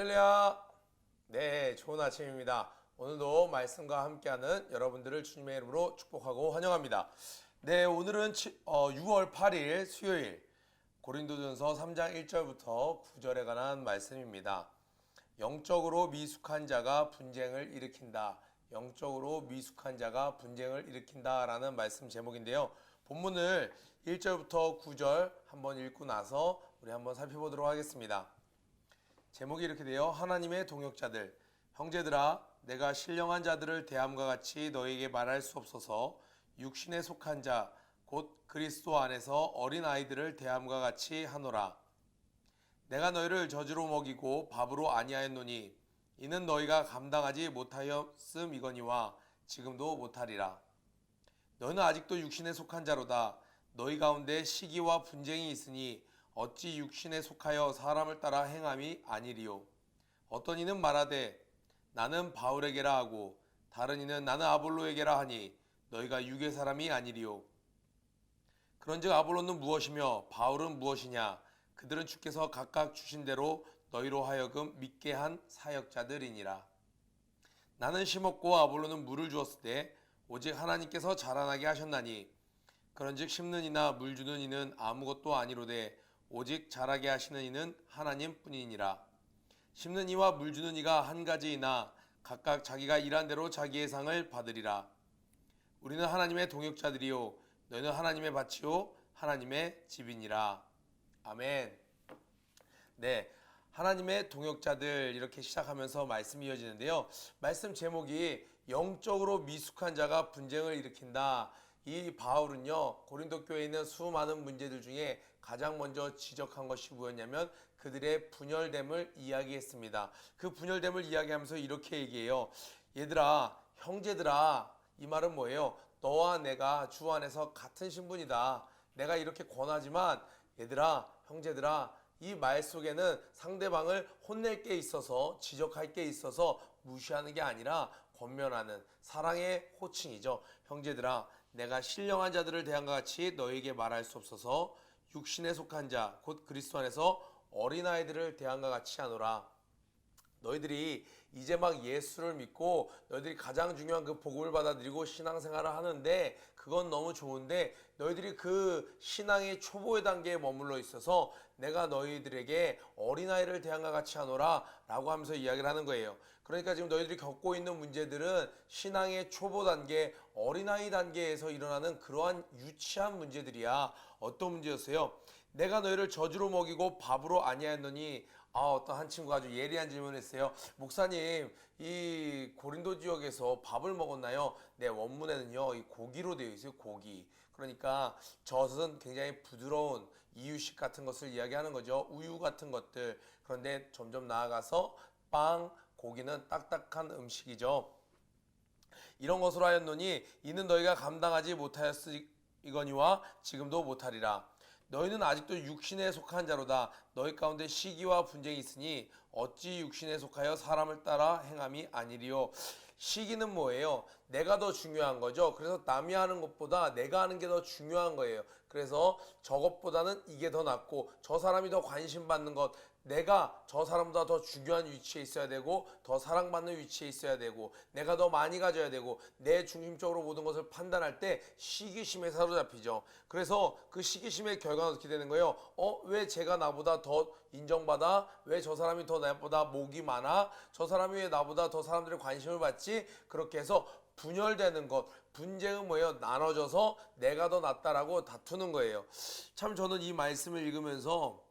할렐루야. 네, 좋은 아침입니다. 오늘도 말씀과 함께하는 여러분들을 주님의 이름으로 축복하고 환영합니다. 네, 오늘은 6월 8일 수요일 고린도전서 3장 1절부터 9절에 관한 말씀입니다. 영적으로 미숙한 자가 분쟁을 일으킨다. 영적으로 미숙한 자가 분쟁을 일으킨다 라는 말씀 제목인데요. 본문을 1절부터 9절 한번 읽고 나서 우리 한번 살펴보도록 하겠습니다. 제목이 이렇게 돼요. 하나님의 동역자들, 형제들아, 내가 신령한 자들을 대함과 같이 너에게 말할 수 없어서 육신에 속한 자, 곧 그리스도 안에서 어린 아이들을 대함과 같이 하노라. 내가 너희를 젖으로 먹이고 밥으로 아니하였노니 이는 너희가 감당하지 못하였음이거니와 지금도 못하리라. 너희는 아직도 육신에 속한 자로다. 너희 가운데 시기와 분쟁이 있으니 어찌 육신에 속하여 사람을 따라 행함이 아니리요. 어떤 이는 말하되 나는 바울에게라 하고 다른 이는 나는 아볼로에게라 하니 너희가 육의 사람이 아니리요. 그런즉 아볼로는 무엇이며 바울은 무엇이냐? 그들은 주께서 각각 주신 대로 너희로 하여금 믿게 한 사역자들이니라. 나는 심었고 아볼로는 물을 주었을 때 오직 하나님께서 자라나게 하셨나니 그런즉 심는 이나 물 주는 이는 아무것도 아니로되 오직 자라게 하시는 이는 하나님뿐이니라. 심는 이와 물 주는 이가 한 가지이나 각각 자기가 일한 대로 자기의 상을 받으리라. 우리는 하나님의 동역자들이요 너희는 하나님의 밭이요 하나님의 집이니라. 아멘. 네, 하나님의 동역자들 이렇게 시작하면서 말씀이 이어지는데요. 말씀 제목이 영적으로 미숙한 자가 분쟁을 일으킨다. 이 바울은요, 고린도 교회에 있는 수많은 문제들 중에 가장 먼저 지적한 것이 뭐였냐면 그들의 분열됨을 이야기했습니다. 그 분열됨을 이야기하면서 이렇게 얘기해요. 얘들아, 형제들아, 이 말은 뭐예요? 너와 내가 주 안에서 같은 신분이다. 내가 이렇게 권하지만 얘들아, 형제들아, 이 말 속에는 상대방을 혼낼 게 있어서 지적할 게 있어서 무시하는 게 아니라 권면하는 사랑의 호칭이죠. 형제들아, 내가 신령한 자들을 대함과 같이 너에게 말할 수 없어서 육신에 속한 자, 곧 그리스도 안에서 어린아이들을 대함과 같이 하노라. 너희들이 이제 막 예수를 믿고 너희들이 가장 중요한 그 복음을 받아들이고 신앙생활을 하는데 그건 너무 좋은데 너희들이 그 신앙의 초보의 단계에 머물러 있어서 내가 너희들에게 어린아이를 대함과 같이 하노라 라고 하면서 이야기를 하는 거예요. 그러니까 지금 너희들이 겪고 있는 문제들은 신앙의 초보 단계, 어린아이 단계에서 일어나는 그러한 유치한 문제들이야. 어떤 문제였어요? 내가 너희를 젖으로 먹이고 밥으로 아니하였느니 어떤 한 친구가 아주 예리한 질문을 했어요. 목사님, 이 고린도 지역에서 밥을 먹었나요? 네, 원문에는요, 이 고기로 되어 있어요. 고기. 그러니까 젖은 굉장히 부드러운 이유식 같은 것을 이야기하는 거죠. 우유 같은 것들. 그런데 점점 나아가서 빵, 고기는 딱딱한 음식이죠. 이런 것으로 하였노니 이는 너희가 감당하지 못하였으거니와 지금도 못하리라. 너희는 아직도 육신에 속한 자로다. 너희 가운데 시기와 분쟁이 있으니 어찌 육신에 속하여 사람을 따라 행함이 아니리요. 시기는 뭐예요? 내가 더 중요한 거죠. 그래서 남이 하는 것보다 내가 하는 게 더 중요한 거예요. 그래서 저것보다는 이게 더 낫고 저 사람이 더 관심 받는 것, 내가 저 사람보다 더 중요한 위치에 있어야 되고 더 사랑받는 위치에 있어야 되고 내가 더 많이 가져야 되고 내 중심적으로 모든 것을 판단할 때 시기심에 사로잡히죠. 그래서 그 시기심의 결과는 어떻게 되는 거예요? 왜 제가 나보다 더 인정받아? 왜 저 사람이 더 나보다 목이 많아? 저 사람이 왜 나보다 더 사람들의 관심을 받지? 그렇게 해서 분열되는 것, 분쟁은 뭐예요? 나눠져서 내가 더 낫다라고 다투는 거예요. 참 저는 이 말씀을 읽으면서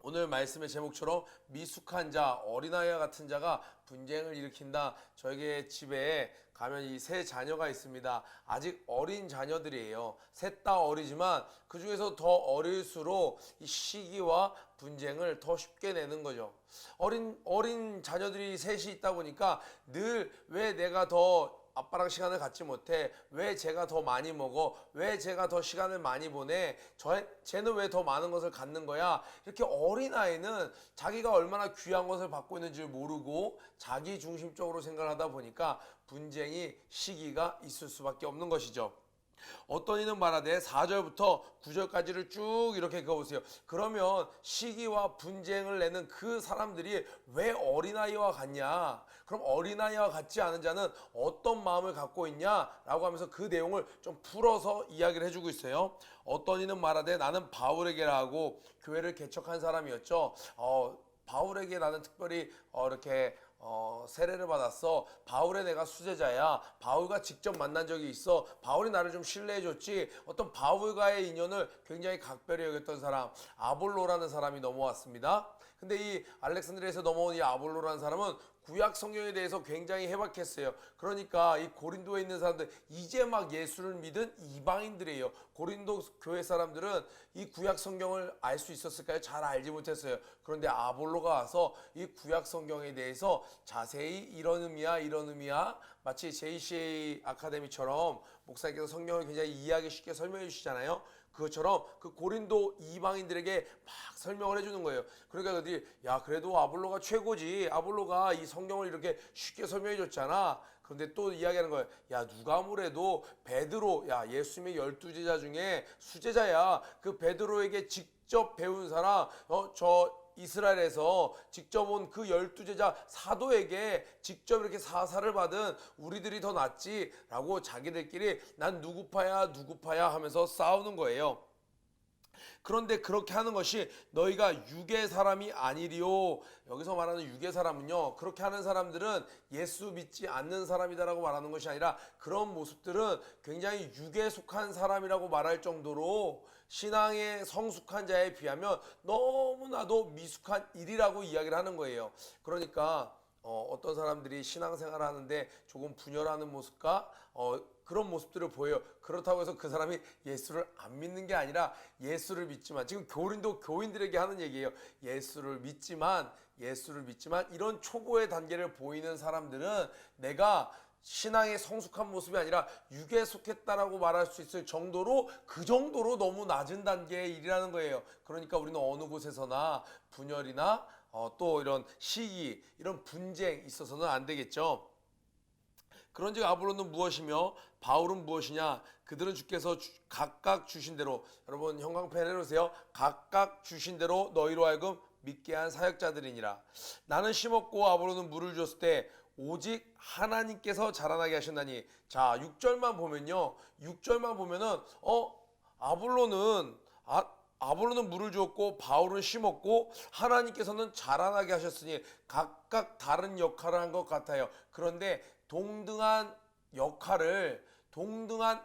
오늘 말씀의 제목처럼 미숙한 자, 어린아이와 같은 자가 분쟁을 일으킨다. 저에게 집에 가면 이 세 자녀가 있습니다. 아직 어린 자녀들이에요. 셋 다 어리지만 그 중에서 더 어릴수록 이 시기와 분쟁을 더 쉽게 내는 거죠. 어린 자녀들이 셋이 있다 보니까 늘 왜 내가 더 아빠랑 시간을 갖지 못해? 왜 제가 더 많이 먹어? 왜 제가 더 시간을 많이 보내? 쟤는 왜 더 많은 것을 갖는 거야? 이렇게 어린아이는 자기가 얼마나 귀한 것을 받고 있는지 모르고 자기 중심적으로 생각을 하다 보니까 분쟁이 시기가 있을 수밖에 없는 것이죠. 어떤 이는 말하되 4절부터 9절까지를 쭉 이렇게 그어보세요. 그러면 시기와 분쟁을 내는 그 사람들이 왜 어린아이와 같냐? 그럼 어린아이와 같지 않은 자는 어떤 마음을 갖고 있냐라고 하면서 그 내용을 좀 풀어서 이야기를 해주고 있어요. 어떤 이는 말하되 나는 바울에게라 하고 교회를 개척한 사람이었죠. 바울에게 나는 특별히 이렇게 세례를 받았어. 바울의 내가 수제자야. 바울과 직접 만난 적이 있어. 바울이 나를 좀 신뢰해줬지. 어떤 바울과의 인연을 굉장히 각별히 여겼던 사람, 아볼로라는 사람이 넘어왔습니다. 근데 이 알렉산드리아에서 넘어온 이 아볼로라는 사람은 구약 성경에 대해서 굉장히 해박했어요. 그러니까 이 고린도에 있는 사람들, 이제 막 예수를 믿은 이방인들이에요. 고린도 교회 사람들은 이 구약 성경을 알 수 있었을까요? 잘 알지 못했어요. 그런데 아볼로가 와서 이 구약 성경에 대해서 자세히 이런 의미야, 이런 의미야, 마치 JCA 아카데미처럼 목사님께서 성경을 굉장히 이해하기 쉽게 설명해 주시잖아요. 그것처럼 그 고린도 이방인들에게 막 설명을 해주는 거예요. 그러니까 그들이 야 그래도 아볼로가 최고지. 아볼로가 이 성경을 이렇게 쉽게 설명해 줬잖아. 그런데 또 이야기하는 거예요. 야 누가 뭐래도 베드로, 야 예수님의 12제자 중에 수제자야. 그 베드로에게 직접 배운 사람, 저 이스라엘에서 직접 온 그 12제자 사도에게 직접 이렇게 사사를 받은 우리들이 더 낫지라고 자기들끼리 난 누구 파야 누구 파야 하면서 싸우는 거예요. 그런데 그렇게 하는 것이 너희가 육의 사람이 아니리요. 여기서 말하는 육의 사람은요, 그렇게 하는 사람들은 예수 믿지 않는 사람이다라고 말하는 것이 아니라 그런 모습들은 굉장히 육에 속한 사람이라고 말할 정도로 신앙의 성숙한 자에 비하면 너무나도 미숙한 일이라고 이야기를 하는 거예요. 그러니까 어떤 사람들이 신앙생활을 하는데 조금 분열하는 모습과 그런 모습들을 보여요. 그렇다고 해서 그 사람이 예수를 안 믿는 게 아니라 예수를 믿지만, 지금 고린도 교인들에게 하는 얘기예요. 예수를 믿지만 이런 초보의 단계를 보이는 사람들은 내가 신앙의 성숙한 모습이 아니라 육에 속했다라고 말할 수 있을 정도로, 그 정도로 너무 낮은 단계의 일이라는 거예요. 그러니까 우리는 어느 곳에서나 분열이나 또 이런 시기, 이런 분쟁 있어서는 안 되겠죠. 그런즉 아볼로는 무엇이며 바울은 무엇이냐? 그들은 주께서 각각 주신 대로, 여러분 형광펜 해놓으세요. 각각 주신 대로 너희로 하여금 믿게 한 사역자들이니라. 나는 심었고 아볼로는 물을 줬을 때 오직 하나님께서 자라나게 하셨나니. 자 6절만 보면요, 6절만 보면은 아볼로는 물을 주었고 바울은 심었고 하나님께서는 자라나게 하셨으니 각각 다른 역할을 한 것 같아요. 그런데 동등한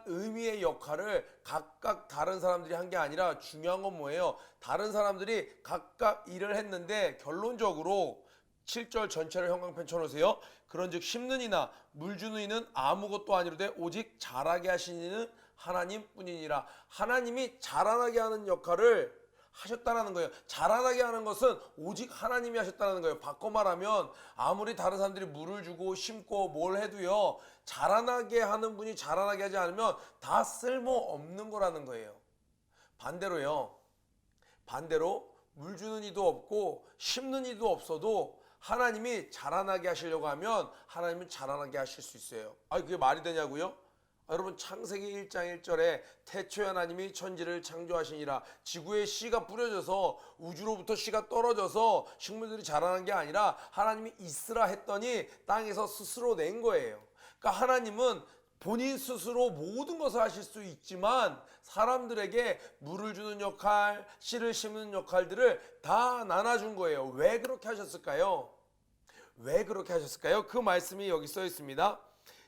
의미의 역할을 각각 다른 사람들이 한 게 아니라, 중요한 건 뭐예요? 다른 사람들이 각각 일을 했는데 결론적으로 7절 전체를 형광펜 쳐놓으세요. 그런즉 심는 이나 물 주는 이는 아무것도 아니로되 오직 자라게 하시는 이는 하나님뿐이니라. 하나님이 자라나게 하는 역할을 하셨다라는 거예요. 자라나게 하는 것은 오직 하나님이 하셨다는 거예요. 바꿔 말하면 아무리 다른 사람들이 물을 주고 심고 뭘 해도요, 자라나게 하는 분이 자라나게 하지 않으면 다 쓸모없는 거라는 거예요. 반대로 물 주는 이도 없고 심는 이도 없어도 하나님이 자라나게 하시려고 하면 하나님은 자라나게 하실 수 있어요. 그게 말이 되냐고요? 여러분 창세기 1장 1절에 태초에 하나님이 천지를 창조하시니라. 지구에 씨가 뿌려져서, 우주로부터 씨가 떨어져서 식물들이 자라는 게 아니라 하나님이 있으라 했더니 땅에서 스스로 낸 거예요. 그러니까 하나님은 본인 스스로 모든 것을 하실 수 있지만 사람들에게 물을 주는 역할, 씨를 심는 역할들을 다 나눠준 거예요. 왜 그렇게 하셨을까요? 그 말씀이 여기 써 있습니다.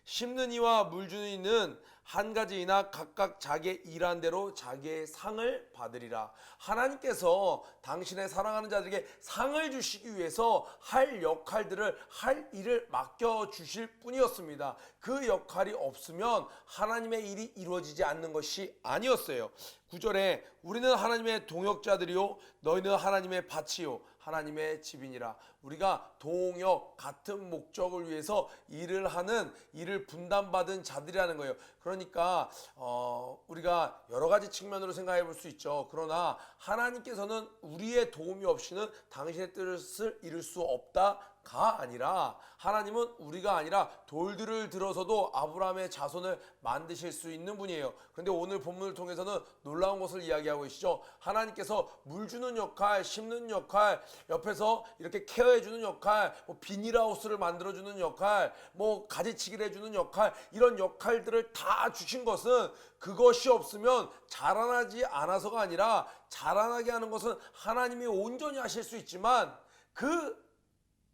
심는 이와 물 주는 이는 한 가지이나 각각 자기의 일한 대로 자기의 상을 받으리라. 하나님께서 당신의 사랑하는 자들에게 상을 주시기 위해서 할 역할들을, 할 일을 맡겨주실 뿐이었습니다. 그 역할이 없으면 하나님의 일이 이루어지지 않는 것이 아니었어요. 9절에 우리는 하나님의 동역자들이요 너희는 하나님의 밭이요 하나님의 집이니라. 우리가 동역, 같은 목적을 위해서 일을 분담받은 자들이라는 거예요. 그러니까 우리가 여러 가지 측면으로 생각해 볼 수 있죠. 그러나 하나님께서는 우리의 도움이 없이는 당신의 뜻을 이룰 수 없다, 아니라 하나님은 우리가 아니라 돌들을 들어서도 아브라함의 자손을 만드실 수 있는 분이에요. 그런데 오늘 본문을 통해서는 놀라운 것을 이야기하고 계시죠. 하나님께서 물 주는 역할, 심는 역할, 옆에서 이렇게 케어해 주는 역할, 뭐 비닐하우스를 만들어 주는 역할, 뭐 가지치기를 해주는 역할, 이런 역할들을 다 주신 것은 그것이 없으면 자라나지 않아서가 아니라 자라나게 하는 것은 하나님이 온전히 하실 수 있지만 그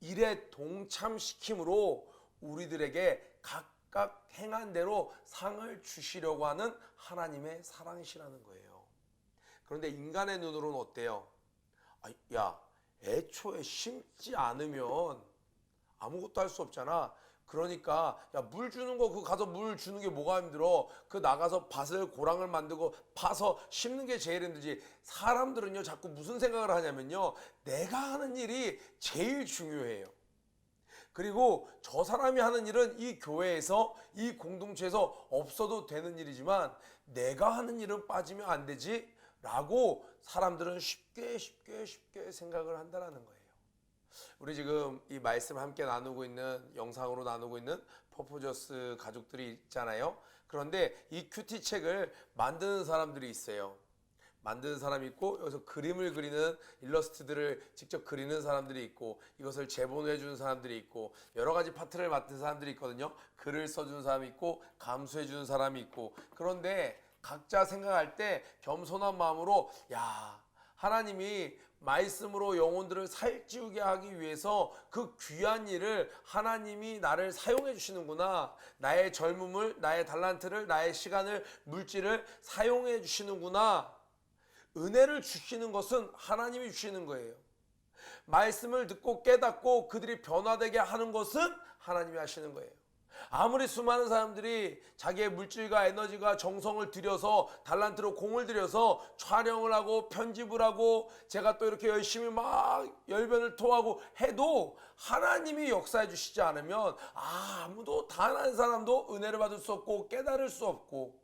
일에 동참시킴으로 우리들에게 각각 행한 대로 상을 주시려고 하는 하나님의 사랑이시라는 거예요. 그런데 인간의 눈으로는 어때요? 야, 애초에 심지 않으면 아무것도 할 수 없잖아. 그러니까 야, 물 주는 거, 그 가서 물 주는 게 뭐가 힘들어? 그 나가서 밭을 고랑을 만들고 파서 심는 게 제일 힘들지. 사람들은요 자꾸 무슨 생각을 하냐면요, 내가 하는 일이 제일 중요해요. 그리고 저 사람이 하는 일은 이 교회에서, 이 공동체에서 없어도 되는 일이지만 내가 하는 일은 빠지면 안 되지 라고 사람들은 쉽게 생각을 한다는 거예요. 우리 지금 이 말씀 함께 나누고 있는, 영상으로 나누고 있는 퍼포저스 가족들이 있잖아요. 그런데 이 큐티 책을 만드는 사람들이 있어요. 만드는 사람이 있고, 여기서 그림을 그리는, 일러스트들을 직접 그리는 사람들이 있고, 이것을 제본해 주는 사람들이 있고, 여러 가지 파트를 맡은 사람들이 있거든요. 글을 써주는 사람이 있고, 감수해 주는 사람이 있고. 그런데 각자 생각할 때 겸손한 마음으로, 야, 하나님이 말씀으로 영혼들을 살찌우게 하기 위해서 그 귀한 일을 하나님이 나를 사용해 주시는구나. 나의 젊음을, 나의 달란트를, 나의 시간을, 물질을 사용해 주시는구나. 은혜를 주시는 것은 하나님이 주시는 거예요. 말씀을 듣고 깨닫고 그들이 변화되게 하는 것은 하나님이 하시는 거예요. 아무리 수많은 사람들이 자기의 물질과 에너지가 정성을 들여서, 달란트로 공을 들여서 촬영을 하고 편집을 하고, 제가 또 이렇게 열심히 막 열변을 토하고 해도 하나님이 역사해 주시지 않으면 아무도, 단 한 사람도 은혜를 받을 수 없고 깨달을 수 없고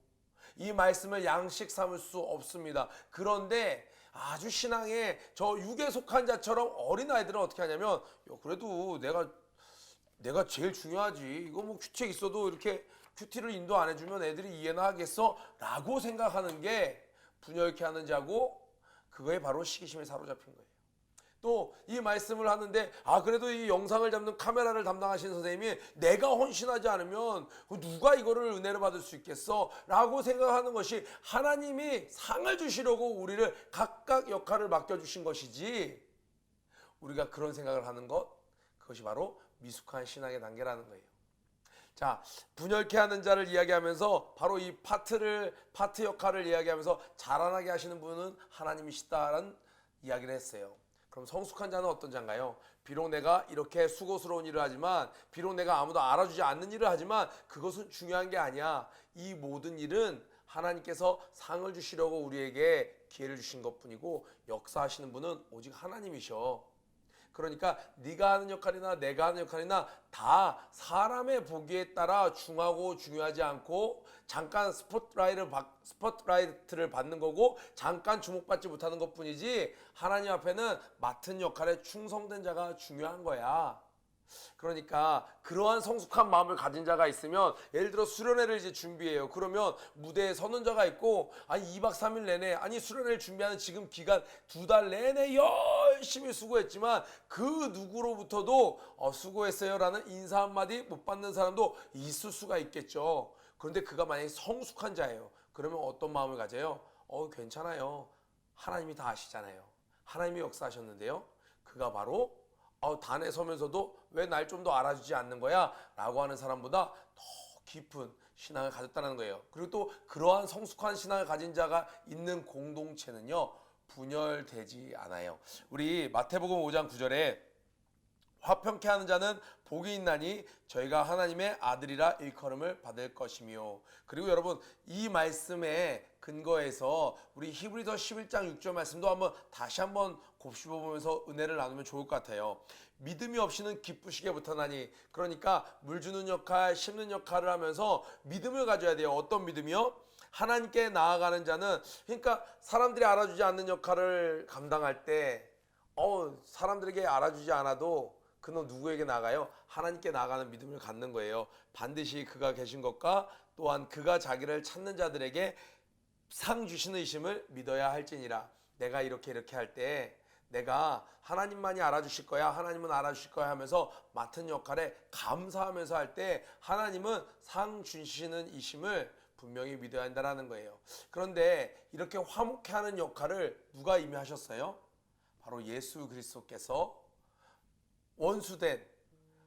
이 말씀을 양식 삼을 수 없습니다. 그런데 아주 신앙에 저 육에 속한 자처럼 어린아이들은 어떻게 하냐면, 그래도 내가 제일 중요하지. 이거 뭐 큐티 있어도 이렇게 큐티를 인도 안 해주면 애들이 이해나 하겠어? 라고 생각하는 게 분열케 하는 자고, 그거에 바로 시기심에 사로잡힌 거예요. 또 이 말씀을 하는데, 그래도 이 영상을 잡는 카메라를 담당하신 선생님이 내가 헌신하지 않으면 누가 이거를 은혜를 받을 수 있겠어? 라고 생각하는 것이, 하나님이 상을 주시려고 우리를 각각 역할을 맡겨주신 것이지, 우리가 그런 생각을 하는 것, 그것이 바로 미숙한 신앙의 단계라는 거예요. 자, 분열케 하는 자를 이야기하면서 바로 이 파트 역할을 이야기하면서 자라나게 하시는 분은 하나님이시다라는 이야기를 했어요. 그럼 성숙한 자는 어떤 자인가요? 비록 내가 이렇게 수고스러운 일을 하지만, 비록 내가 아무도 알아주지 않는 일을 하지만 그것은 중요한 게 아니야. 이 모든 일은 하나님께서 상을 주시려고 우리에게 기회를 주신 것뿐이고, 역사하시는 분은 오직 하나님이셔. 그러니까 네가 하는 역할이나 내가 하는 역할이나 다 사람의 보기에 따라 중하고 중요하지 않고, 잠깐 스포트라이트를 받는 거고 잠깐 주목받지 못하는 것뿐이지, 하나님 앞에는 맡은 역할에 충성된 자가 중요한 거야. 그러니까 그러한 성숙한 마음을 가진 자가 있으면, 예를 들어 수련회를 이제 준비해요. 그러면 무대에 서는 자가 있고, 2박 3일 내내, 수련회를 준비하는 지금 기간 2달 내내 열심히 수고했지만 그 누구로부터도 수고했어요라는 인사 한마디 못 받는 사람도 있을 수가 있겠죠. 그런데 그가 만약에 성숙한 자예요. 그러면 어떤 마음을 가져요? 괜찮아요. 하나님이 다 아시잖아요. 하나님이 역사하셨는데요. 그가 바로 단에 서면서도 왜 날 좀 더 알아주지 않는 거야? 라고 하는 사람보다 더 깊은 신앙을 가졌다는 거예요. 그리고 또 그러한 성숙한 신앙을 가진 자가 있는 공동체는요, 분열되지 않아요. 우리 마태복음 5장 9절에 화평케 하는 자는 복이 있나니 저희가 하나님의 아들이라 일컬음을 받을 것이며. 그리고 여러분, 이 말씀에 근거해서 우리 히브리서 11장 6절 말씀도 다시 한번 곱씹어보면서 은혜를 나누면 좋을 것 같아요. 믿음이 없이는 기쁘시게 못하나니. 그러니까 물 주는 역할, 심는 역할을 하면서 믿음을 가져야 돼요. 어떤 믿음이요? 하나님께 나아가는 자는, 그러니까 사람들이 알아주지 않는 역할을 감당할 때 사람들에게 알아주지 않아도 그는 누구에게 나가요? 하나님께 나가는 믿음을 갖는 거예요. 반드시 그가 계신 것과 또한 그가 자기를 찾는 자들에게 상 주시는 이심을 믿어야 할지니라. 내가 이렇게 할 때 내가 하나님만이 알아주실 거야, 하나님은 알아주실 거야 하면서 맡은 역할에 감사하면서 할 때 하나님은 상 주시는 이심을 분명히 믿어야 한다는 거예요. 그런데 이렇게 화목해 하는 역할을 누가 이미 하셨어요? 바로 예수 그리스도께서 원수된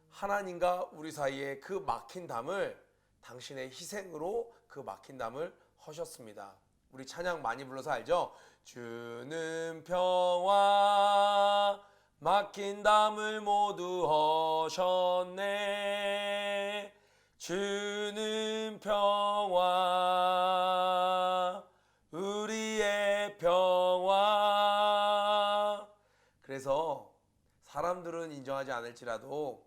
하나님과 우리 사이에 그 막힌 담을 당신의 희생으로 그 막힌 담을 허셨습니다. 우리 찬양 많이 불러서 알죠? 주는 평화 막힌 담을 모두 허셨네. 주는 평화 우리의 평화. 그래서 사람들은 인정하지 않을지라도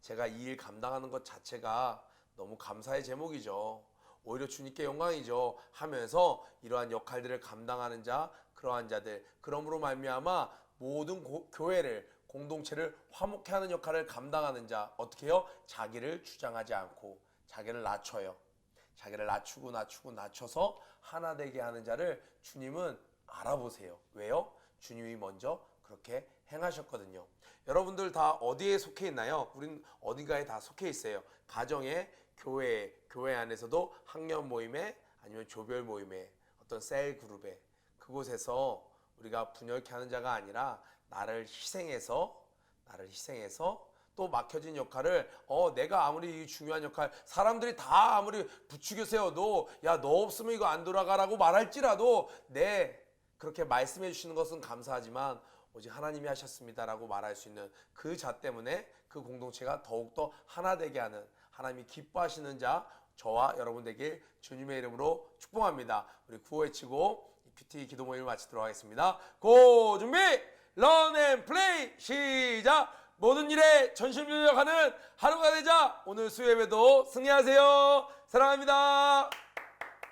제가 이 일 감당하는 것 자체가 너무 감사의 제목이죠. 오히려 주님께 영광이죠 하면서 이러한 역할들을 감당하는 자, 그러한 자들, 그러므로 말미암아 모든 교회를, 공동체를 화목케 하는 역할을 감당하는 자, 어떻게 해요? 자기를 주장하지 않고 자기를 낮춰요. 자기를 낮춰서 하나 되게 하는 자를 주님은 알아보세요. 왜요? 주님이 먼저 그렇게 행하셨거든요. 여러분들 다 어디에 속해 있나요? 우린 어딘가에 다 속해 있어요. 가정에, 교회 안에서도 학년 모임에, 아니면 조별 모임에, 어떤 셀 그룹에, 그곳에서 우리가 분열케 하는 자가 아니라 나를 희생해서 또 막혀진 역할을 내가 아무리 이 중요한 역할, 사람들이 다 아무리 부추겨 세워도 야 너 없으면 이거 안 돌아가라고 말할지라도 그렇게 말씀해 주시는 것은 감사하지만 오직 하나님이 하셨습니다라고 말할 수 있는 그 자 때문에 그 공동체가 더욱더 하나 되게 하는, 하나님이 기뻐하시는 자 저와 여러분 되길 주님의 이름으로 축복합니다. 우리 구호 외치고 PT 기도 모임을 마치도록 하겠습니다. 고 준비 런 앤 플레이 시작. 모든 일에 전심전력하는 하루가 되자. 오늘 수요 예배도 승리하세요. 사랑합니다.